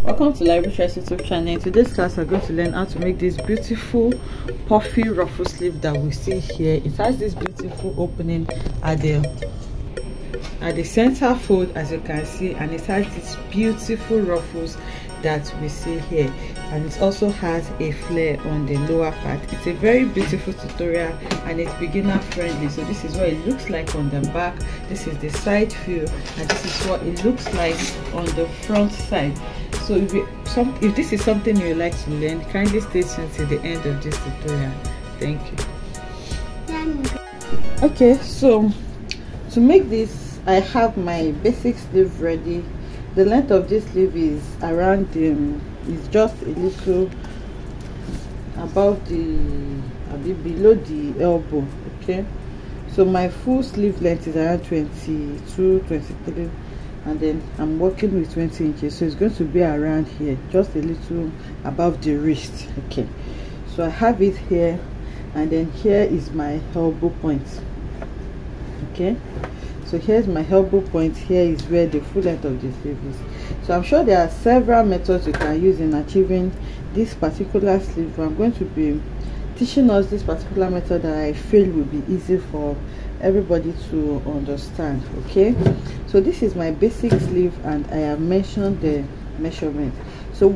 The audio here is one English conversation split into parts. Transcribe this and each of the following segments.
Welcome to Library Choice YouTube channel. In today's class we're going to learn how to make this beautiful puffy ruffle sleeve that we see here. It has this beautiful opening at the center fold, as you can see, and it has these beautiful ruffles that we see here, and it also has a flare on the lower part. It's a very beautiful tutorial and it's beginner friendly. So this is what it looks like on the back, this is the side view, and this is what it looks like on the front side. So if this is something you like to learn, kindly stay tuned till the end of this tutorial. Thank you. Okay, so to make this, I have my basic sleeve ready. The length of this sleeve is around is just a little above below the elbow. Okay, so my full sleeve length is around 22-23, and then I'm working with 20 inches, so it's going to be around here, just a little above the wrist. Okay, so I have it here, and then here is my elbow point. Okay, so here's my elbow point. Here is where the full length of the sleeve is. So I'm sure there are several methods you can use in achieving this particular sleeve, but I'm going to be teaching us this particular method that I feel will be easy for everybody to understand. Okay, so this is my basic sleeve and I have mentioned the measurement. So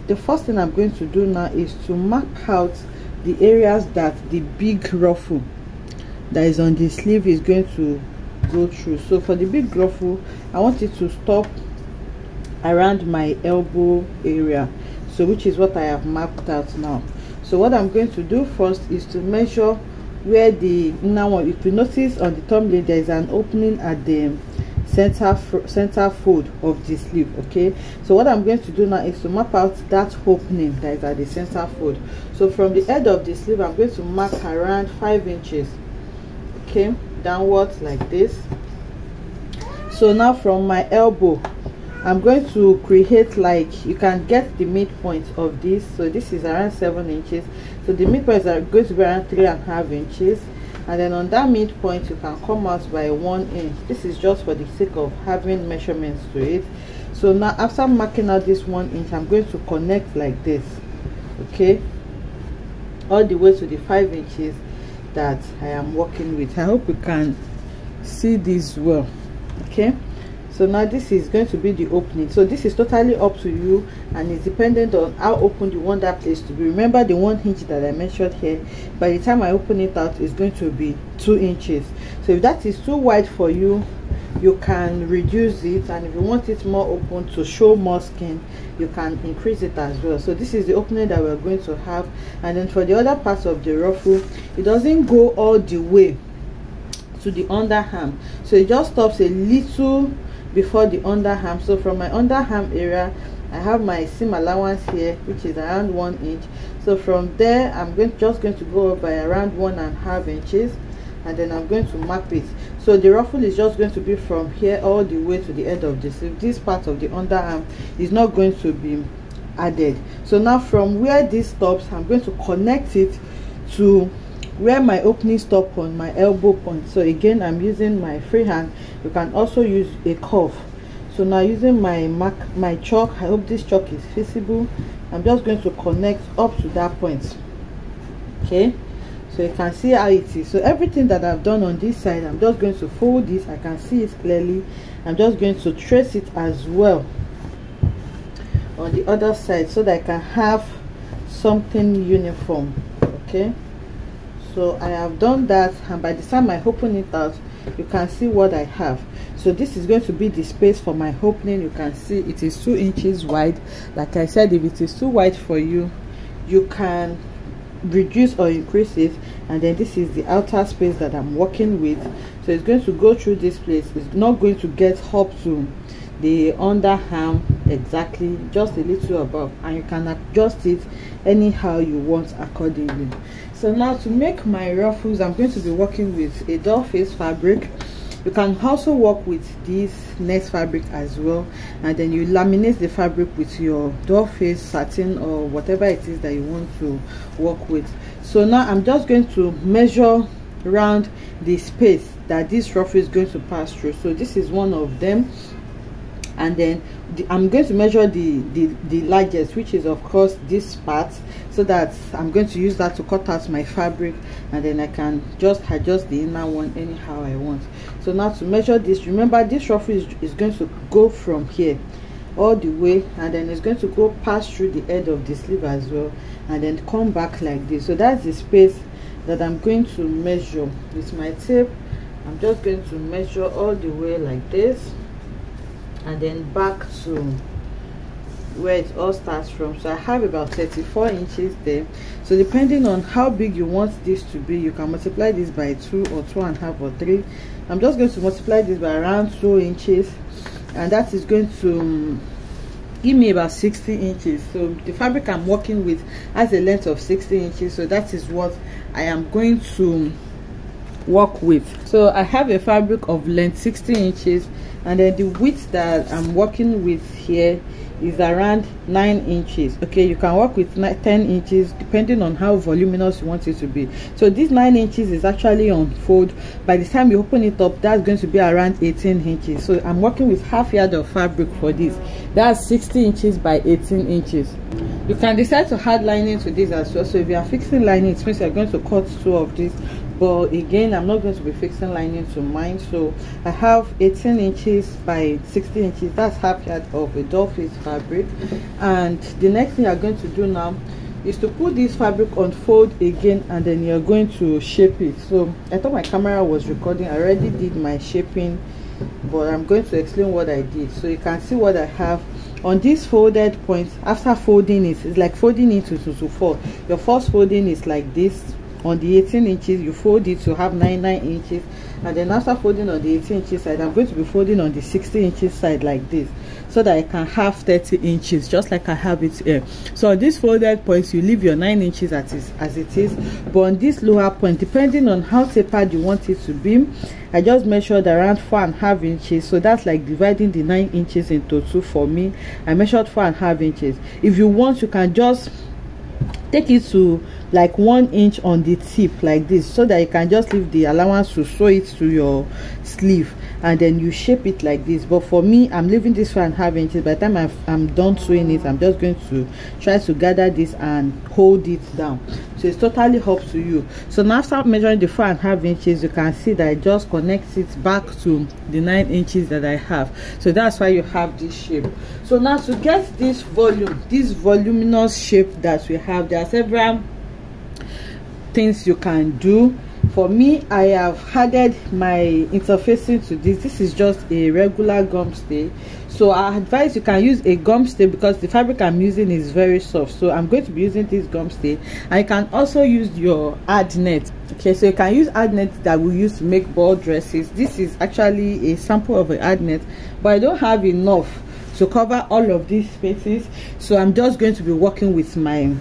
the first thing I'm going to do now is to map out the areas that the big ruffle that is on the sleeve is going to go through. So for the big ruffle, I want it to stop around my elbow area, so which is what I have mapped out now. So what I'm going to do first is to measure where the inner one. If you notice on the thumbnail, there is an opening at the center fold of the sleeve. Okay, so what I'm going to do now is to map out that opening that is at the center fold. So from the head of the sleeve, I'm going to mark around 5 inches. Okay, downwards like this. So now from my elbow, I'm going to create, like, you can get the midpoint of this. So this is around 7 inches, so the midpoints are going to be around 3.5 inches, and then on that midpoint you can come out by 1 inch. This is just for the sake of having measurements to it. So now after marking out this 1 inch, I'm going to connect like this. Okay, all the way to the 5 inches that I am working with. I hope you can see this well. Okay, so now this is going to be the opening. So this is totally up to you, and it's dependent on how open you want that place to be. Remember the 1 inch that I measured here, by the time I open it out, it's going to be 2 inches. So if that is too wide for you, you can reduce it, and if you want it more open to show more skin, you can increase it as well. So this is the opening that we're going to have. And then for the other parts of the ruffle, it doesn't go all the way to the underarm, so it just stops a little before the underarm. So from my underarm area, I have my seam allowance here, which is around 1 inch. So from there, I'm just going to go by around 1.5 inches, and then I'm going to mark it. So the ruffle is just going to be from here all the way to the end of the sleeve. This part of the underarm is not going to be added. So now from where this stops, I'm going to connect it to where my opening stop on my elbow point. So again, I'm using my free hand. You can also use a curve. So now using my chalk, I hope this chalk is visible, I'm just going to connect up to that point. Okay, so you can see how it is. So everything that I've done on this side, I'm just going to fold this. I can see it clearly. I'm just going to trace it as well on the other side, so that I can have something uniform. Okay, so I have done that, and by the time I open it out, you can see what I have. So this is going to be the space for my opening. You can see it is 2 inches wide. Like I said, if it is too wide for you, you can reduce or increase it. And then this is the outer space that I'm working with. So it's going to go through this place. It's not going to get up to the underarm exactly, just a little above, and you can adjust it anyhow you want accordingly. So now to make my ruffles, I'm going to be working with a doll face fabric. You can also work with this net fabric as well, and then you laminate the fabric with your doll face satin or whatever it is that you want to work with. So now I'm just going to measure around the space that this ruffle is going to pass through. So this is one of them, and then I'm going to measure the largest, which is of course this part, so that I'm going to use that to cut out my fabric, and then I can just adjust the inner one anyhow I want. So now to measure this, remember this ruffle is going to go from here all the way, and then it's going to go pass through the end of the sleeve as well, and then come back like this. So that's the space that I'm going to measure with my tape. I'm just going to measure all the way like this, and then back to where it all starts from. So I have about 34 inches there. So depending on how big you want this to be, you can multiply this by 2 or 2.5 or 3. I'm just going to multiply this by around 2 inches, and that is going to give me about 60 inches. So the fabric I'm working with has a length of 60 inches, so that is what I am going to work with. So I have a fabric of length 60 inches, and then the width that I'm working with here is around 9 inches. Okay, you can work with 10 inches depending on how voluminous you want it to be. So this 9 inches is actually on fold. By the time you open it up, that's going to be around 18 inches. So I'm working with half yard of fabric for this. That's 60 inches by 18 inches. You can decide to add lining to this as well. So if you are fixing lining, it means you're going to cut 2 of this, but again, I'm not going to be fixing lining to mine. So I have 18 inches by 60 inches. That's half yard of a doll face fabric. And the next thing you're going to do now is to put this fabric on fold again, and then you're going to shape it. So I thought my camera was recording. I already did my shaping, but I'm going to explain what I did so you can see what I have on this folded point. After folding it, it's like folding it to 4. Your first folding is like this. On the 18 inches, you fold it to have 9 inches, and then after folding on the 18 inches side, I'm going to be folding on the 60 inches side like this, so that I can have 30 inches just like I have it here. So on this folded points, you leave your 9 inches as it is, but on this lower point, depending on how tapered you want it to be, I just measured around 4.5 inches. So that's like dividing the 9 inches into 2 for me. I measured 4.5 inches. If you want, you can just take it to like 1 inch on the tip like this, so that you can just leave the allowance to sew it to your sleeve, and then you shape it like this. But for me, I'm leaving this 4.5 inches. By the time I'm done sewing it, I'm just going to try to gather this and hold it down. So it's totally up to you. So now after measuring the 4.5 inches, you can see that I just connect it back to the 9 inches that I have. So that's why you have this shape. So now to get this volume, this voluminous shape that we have, there are several things you can do. For me, I have added my interfacing to this. This is just a regular gum stay. So I advise you can use a gum stay because the fabric I'm using is very soft. So I'm going to be using this gum stay, and you can also use your ad net. Okay, so you can use ad net that we use to make ball dresses. This is actually a sample of an ad net, but I don't have enough to cover all of these spaces. So I'm just going to be working with my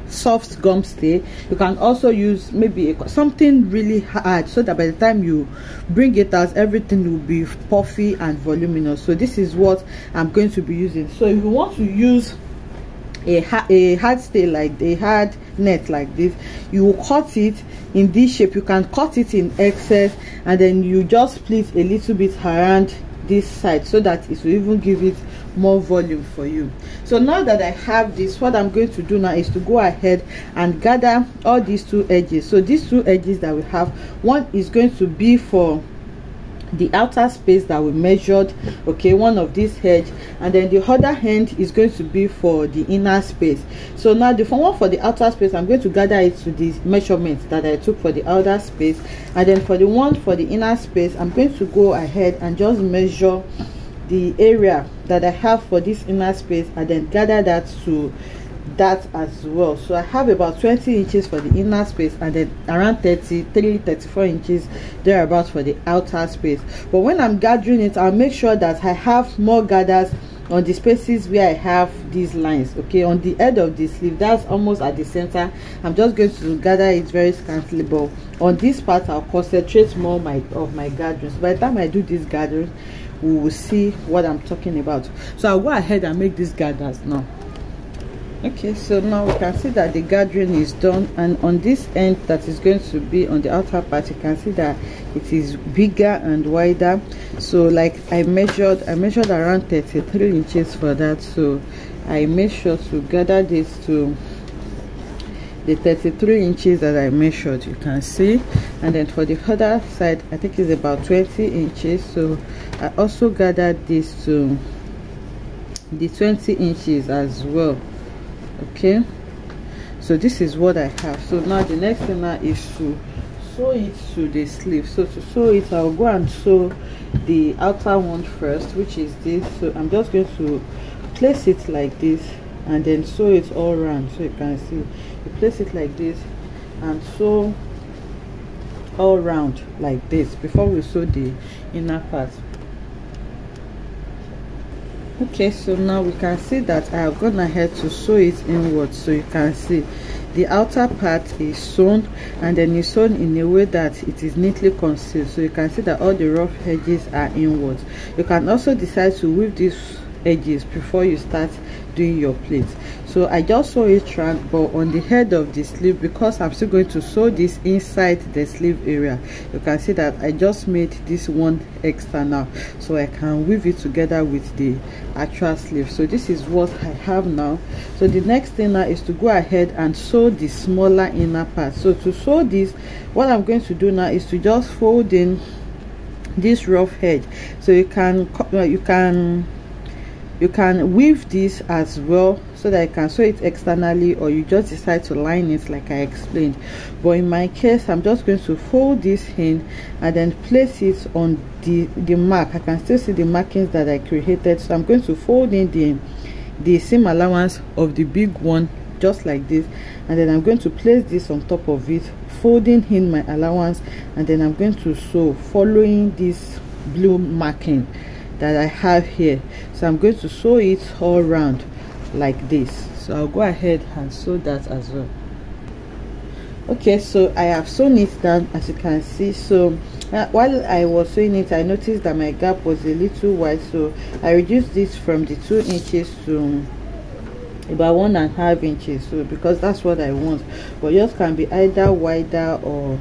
soft gum stay. You can also use maybe something really hard, so that by the time you bring it out, everything will be puffy and voluminous. So this is what I'm going to be using. So if you want to use a hard stay, like a hard net like this, you will cut it in this shape. You can cut it in excess, and then you just split a little bit around this side, so that it will even give it more volume for you. So now that I have this, what I'm going to do now is to go ahead and gather all these 2 edges. So these 2 edges that we have, one is going to be for the outer space that we measured, okay, one of this edge, and then the other end is going to be for the inner space. So now the one for the outer space, I'm going to gather it to the measurements that I took for the outer space, and then for the one for the inner space, I'm going to go ahead and just measure the area that I have for this inner space, and then gather that to that as well. So I have about 20 inches for the inner space, and then around 34 inches thereabouts for the outer space. But when I'm gathering it, I'll make sure that I have more gathers on the spaces where I have these lines. Okay, on the edge of the sleeve, that's almost at the center, I'm just going to gather it very scantily, but on this part I'll concentrate more of my gatherings. By the time I do these gatherings, we will see what I'm talking about. So I'll go ahead and make these gathers now. Okay, so now we can see that the gathering is done, and on this end that is going to be on the outer part, you can see that it is bigger and wider. So like I measured around 33 inches for that, so I made sure to gather this to the 33 inches that I measured, you can see. And then for the other side, I think it's about 20 inches, so I also gathered this to the 20 inches as well. Okay, so this is what I have. So now the next thing now is to sew it to the sleeve. So to sew it, I'll go and sew the outer one first, which is this. So I'm just going to place it like this and then sew it all around. So you can see, you place it like this and sew all around like this before we sew the inner part. Okay, so now we can see that I have gone ahead to sew it inwards. So you can see the outer part is sewn, and then it's sewn in a way that it is neatly concealed. So you can see that all the rough edges are inwards. You can also decide to weave these edges before you start doing your pleats. So I just sew it round, but on the head of the sleeve, because I'm still going to sew this inside the sleeve area, you can see that I just made this one external so I can weave it together with the actual sleeve. So this is what I have now. So the next thing now is to go ahead and sew the smaller inner part. So to sew this, what I'm going to do now is to just fold in this rough edge. So you can weave this as well so that you can sew it externally, or you just decide to line it like I explained. But in my case, I'm just going to fold this in and then place it on the mark. I can still see the markings that I created, so I'm going to fold in the seam allowance of the big one just like this, and then I'm going to place this on top of it, folding in my allowance, and then I'm going to sew following this blue marking that I have here. So I'm going to sew it all around like this. So I'll go ahead and sew that as well. Okay, so I have sewn it down, as you can see. So while I was sewing it, I noticed that my gap was a little wide, so I reduced this from the 2 inches to about 1.5 inches, so because that's what I want. But yours can be either wider or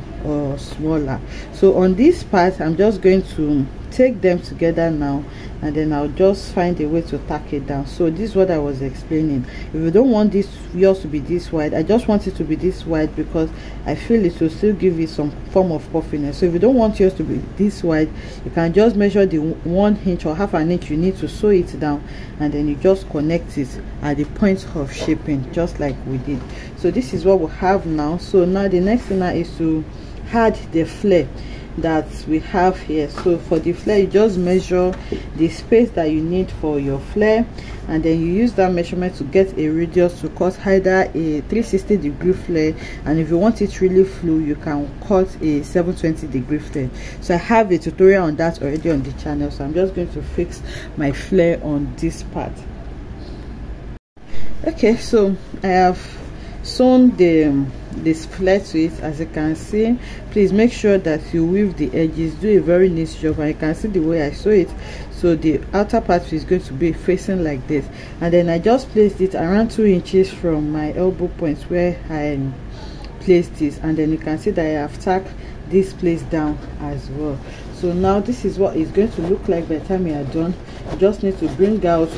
smaller. So on this part, I'm just going to take them together now, and then I'll just find a way to tack it down. So this is what I was explaining. If you don't want this yours to be this wide, I just want it to be this wide because I feel it will still give it some form of puffiness. So if you don't want yours to be this wide, you can just measure the 1 inch or half an inch you need to sew it down, and then you just connect it at the point of shaping, just like we did. So this is what we have now. So now the next thing now is to add the flare that we have here. So for the flare, you just measure the space that you need for your flare, and then you use that measurement to get a radius to cut either a 360-degree flare, and if you want it really flu, you can cut a 720-degree flare. So I have a tutorial on that already on the channel, so I'm just going to fix my flare on this part. Okay, so I have sewn this flare to it. As you can see, please make sure that you weave the edges, do a very nice job, and you can see the way I sew it. So the outer part is going to be facing like this, and then I just placed it around 2 inches from my elbow point where I placed this, and then you can see that I have tacked this place down as well. So now this is what it's going to look like by the time you are done. You just need to bring out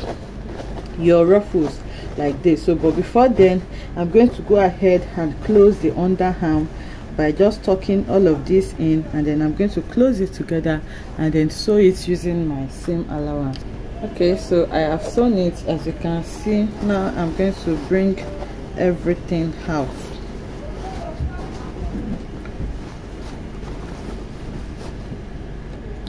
your ruffles like this. So but before then, I'm going to go ahead and close the underarm by just tucking all of this in, and then I'm going to close it together and then sew it using my seam allowance. Okay, so I have sewn it, as you can see. Now I'm going to bring everything out.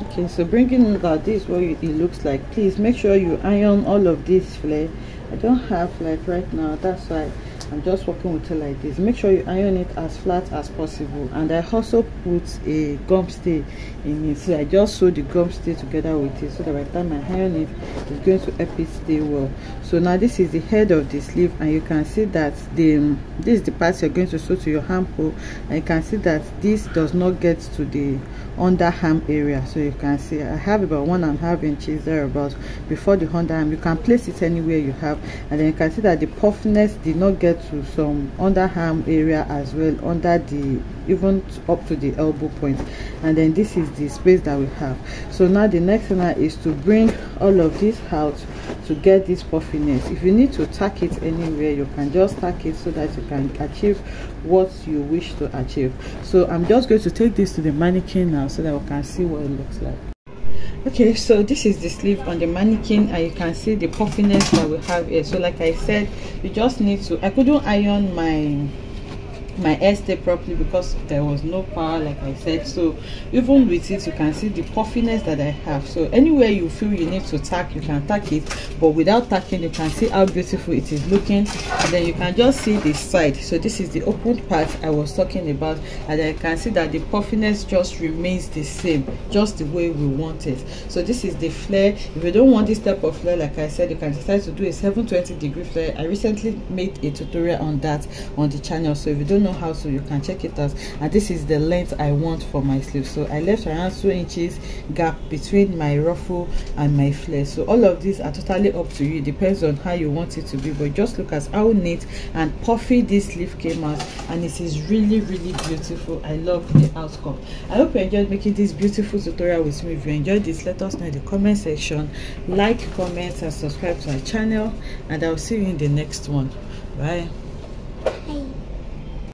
Okay, so bringing it out, this is what it looks like. Please make sure you iron all of this flare. I don't have like right now, that's why I'm just working with it like this. Make sure you iron it as flat as possible, and I also put a gum stay in it. So I just sew the gum stay together with it, so that by the time I iron it, it's going to help it stay well. So now this is the head of the sleeve, and you can see that this is the part you're going to sew to your armhole, and you can see that this does not get to the underarm area. So you can see I have about 1.5 inches thereabouts before the underarm. You can place it anywhere you have, and then you can see that the puffiness did not get here to some underarm area as well, under the even up to the elbow point. And then this is the space that we have. So now the next thing is to bring all of this out to get this puffiness. If you need to tack it anywhere, you can just tack it so that you can achieve what you wish to achieve. So I'm just going to take this to the mannequin now so that we can see what it looks like. Okay, so this is the sleeve on the mannequin, and you can see the puffiness that we have here. So like I said, you just need to, I couldn't iron my hair stay properly because there was no power, like I said. So even with it, you can see the puffiness that I have. So anywhere you feel you need to tack, you can tack it, but without tacking, you can see how beautiful it is looking. And then you can just see the side. So this is the open part I was talking about, and then you can see that the puffiness just remains the same, just the way we want it. So this is the flare. If you don't want this type of flare, like I said, you can decide to do a 720-degree flare. I recently made a tutorial on that on the channel, so if you don't know how to, you can check it out. And this is the length I want for my sleeve. So I left around 2 inches gap between my ruffle and my flare. So all of these are totally up to you, it depends on how you want it to be, but just look at how neat and puffy this sleeve came out, and it is really beautiful. I love the outcome. I hope you enjoyed making this beautiful tutorial with me. If you enjoyed this, let us know in the comment section. Like, comment and subscribe to our channel, and I'll see you in the next one. Bye. Bye.